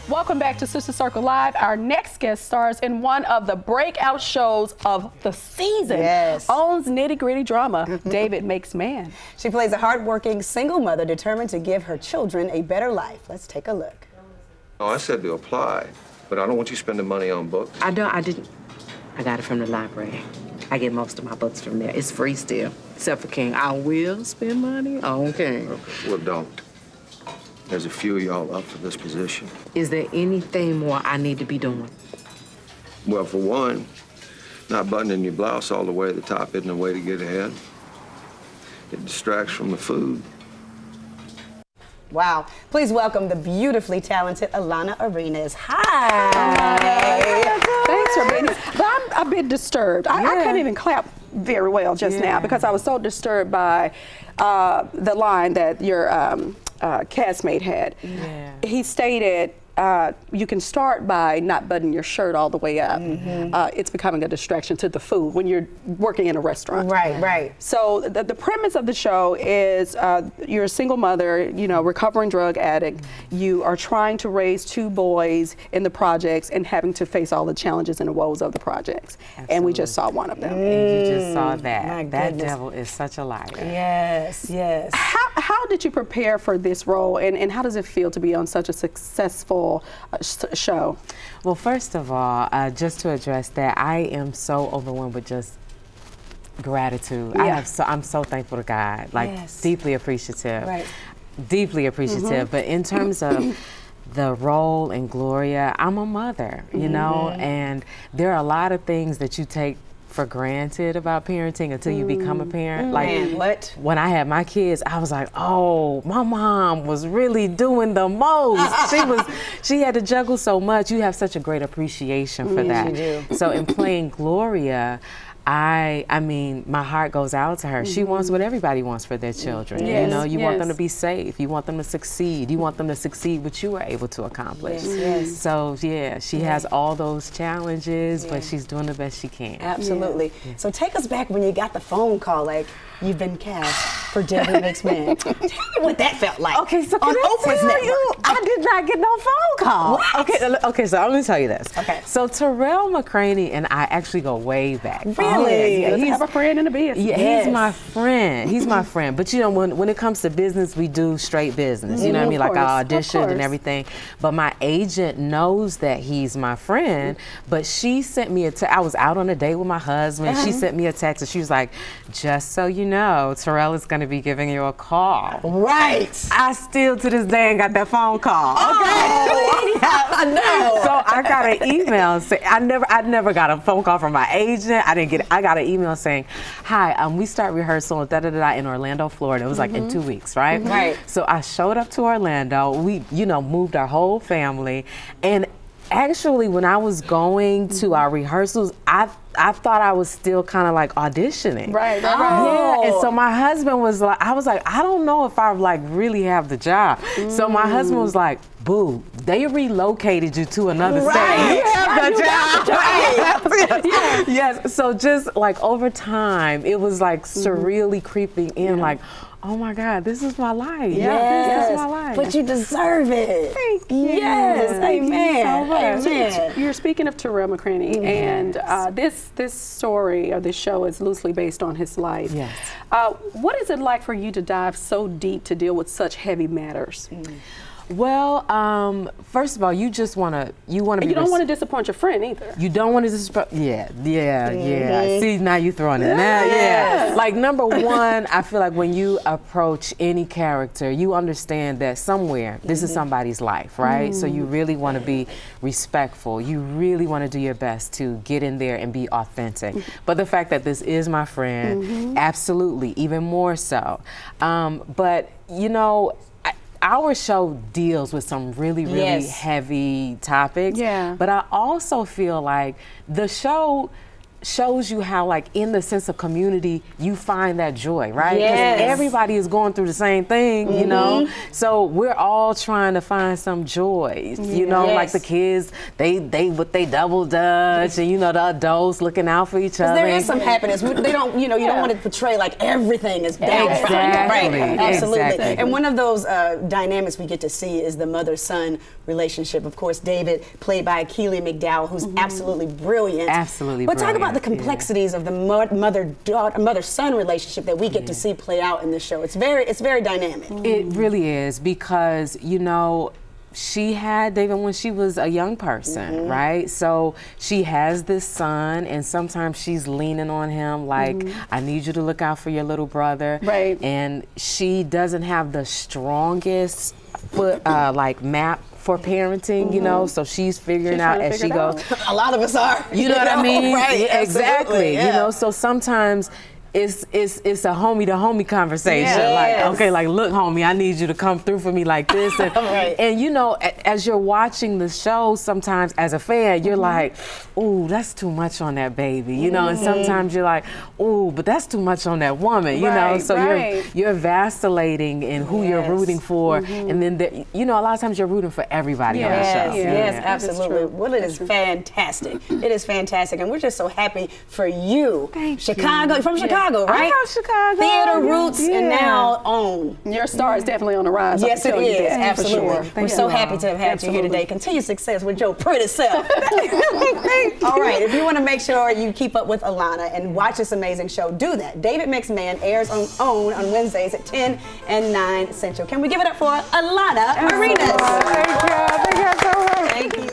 Welcome back to Sister Circle Live. Our next guest stars in one of the breakout shows of the season. Yes. Owns nitty-gritty drama, David Makes Man. She plays a hardworking single mother determined to give her children a better life. Let's take a look. Oh, I said to apply, but I don't want you spending money on books. I didn't. I got it from the library. I get most of my books from there. It's free still, except for King. I will spend money on King. Okay, well, don't. There's a few of y'all up for this position. Is there anything more I need to be doing? Well, for one, not buttoning your blouse all the way to the top isn't a way to get ahead. It distracts from the food. Wow. Please welcome the beautifully talented Alana Arenas. Hi. Thanks for being here. But I'm a bit disturbed. I can't even clap very well just now because I was so disturbed by the line that your castmate had. Yeah. He stated, you can start by not buttoning your shirt all the way up. It's becoming a distraction to the food when you're working in a restaurant. Right, right. So the premise of the show is you're a single mother, you know, recovering drug addict. You are trying to raise 2 boys in the projects and having to face all the challenges and the woes of the projects. Absolutely. And we just saw one of them. And you just saw that. My That goodness. devil is such a liar. Yes, yes. How did you prepare for this role, and how does it feel to be on such a successful show? Well, first of all, just to address that, I am so overwhelmed with just gratitude. Yeah. I'm so thankful to God, like Yes. deeply appreciative. Right. Deeply appreciative. But in terms of the role in Gloria, I'm a mother, you know, and there are a lot of things that you take for granted about parenting until you become a parent. Like Man, what? when I had my kids, I was like, oh, my mom was really doing the most. She had to juggle so much. You have such a great appreciation for that. you do. So in playing Gloria, I mean, my heart goes out to her. She wants what everybody wants for their children. You Yes, know, you want them to yes. be safe. You want them to succeed. You want them to succeed what you were able to accomplish. Yes. So yeah, she has all those challenges, but she's doing the best she can. Absolutely. So take us back when you got the phone call, like, you've been cast for David Makes Man. Tell me what that felt like. Okay, so on can I Oprah's tell network. you, I did not get no phone call. What? Okay, so I'm gonna tell you this. Okay. So Terrell McCraney and I actually go way back. Really? Yeah, Let's he's, have a friend in the business. yeah, Yes. he's my friend. He's my friend. But you know, when it comes to business, we do straight business. You know what I mean? Like I auditioned and everything. But my agent knows that he's my friend. But she sent me a text. I was out on a date with my husband. She sent me a text and she was like, just so you know, Terrell is going to be giving you a call. Right. I still to this day ain't got that phone call. Oh, I know. So I got an email saying I never got a phone call from my agent. I got an email saying, hi, we start rehearsal in Orlando, Florida. It was like in 2 weeks, right? Right. So I showed up to Orlando. We, you know, moved our whole family. And actually when I was going to our rehearsals, I thought I was still kind of like auditioning. Right. Yeah, and so my husband was like, I was like, I don't know if I like really have the job. So my husband was like, boo, they relocated you to another state. You have the job. Right. Yes, so just like over time, it was like surreally creeping in like, oh my God, this is my life. Yes. This is my life. But you deserve it. Thank you. Yes. Thank you Amen. so much. Amen. You're speaking of Terrell McCraney, and this story or this show is loosely based on his life. Yes. What is it like for you to dive so deep to deal with such heavy matters? Well, first of all, you just want to be. And you don't want to disappoint your friend either. You don't want to disrespect. Yeah. See, now you throwing it. Now, yeah. Like number one, I feel like when you approach any character, you understand that somewhere this is somebody's life, right? So you really want to be respectful. You really want to do your best to get in there and be authentic. But the fact that this is my friend, absolutely, even more so. But you know, our show deals with some really Yes. heavy topics. Yeah. But I also feel like the show shows you how, like, in the sense of community, you find that joy, right? 'Cause Yes. everybody is going through the same thing, you know? So we're all trying to find some joy, you know, like the kids, they double dutch, and, you know, the adults looking out for each other. There is some happiness. They don't, you know, you don't want to portray like everything is down. Exactly. Right. Absolutely. Exactly. And one of those dynamics we get to see is the mother-son relationship. Of course, David, played by Keely McDowell, who's absolutely brilliant. Absolutely But talk about the brilliant, complexities of the mother-son relationship that we get to see play out in this show. It's very dynamic. It really is, because, you know, she had David when she was a young person, right? So she has this son, and sometimes she's leaning on him like, I need you to look out for your little brother. Right. And she doesn't have the strongest like map for parenting, you know, so she's figuring out as she goes. A lot of us are. You know what I mean? Right. Yeah, exactly. Yeah. You know, so sometimes it's a homie to homie conversation. Yes. Like, okay, like, look, homie, I need you to come through for me like this. And, and you know, as you're watching the show, sometimes as a fan, you're like, ooh, that's too much on that baby, you know. And sometimes you're like, ooh, but that's too much on that woman, you know. So you're vacillating in who you're rooting for, and then you know, a lot of times you're rooting for everybody on the show. Yes, absolutely. Well, it is fantastic. It is fantastic, and we're just so happy for you. Chicago, you're from Chicago, right? I'm from Chicago. Theater roots, and now OWN. Your star is definitely on the rise. Yes, it is. Absolutely. For sure. We're so happy to have had you here today. Continue success with your pretty self. All right, if you want to make sure you keep up with Alana and watch this amazing show, do that. David Makes Man airs on OWN on Wednesdays at 10 and 9 Central. Can we give it up for Alana Arenas? Thank you. Thank you so much. Thank you.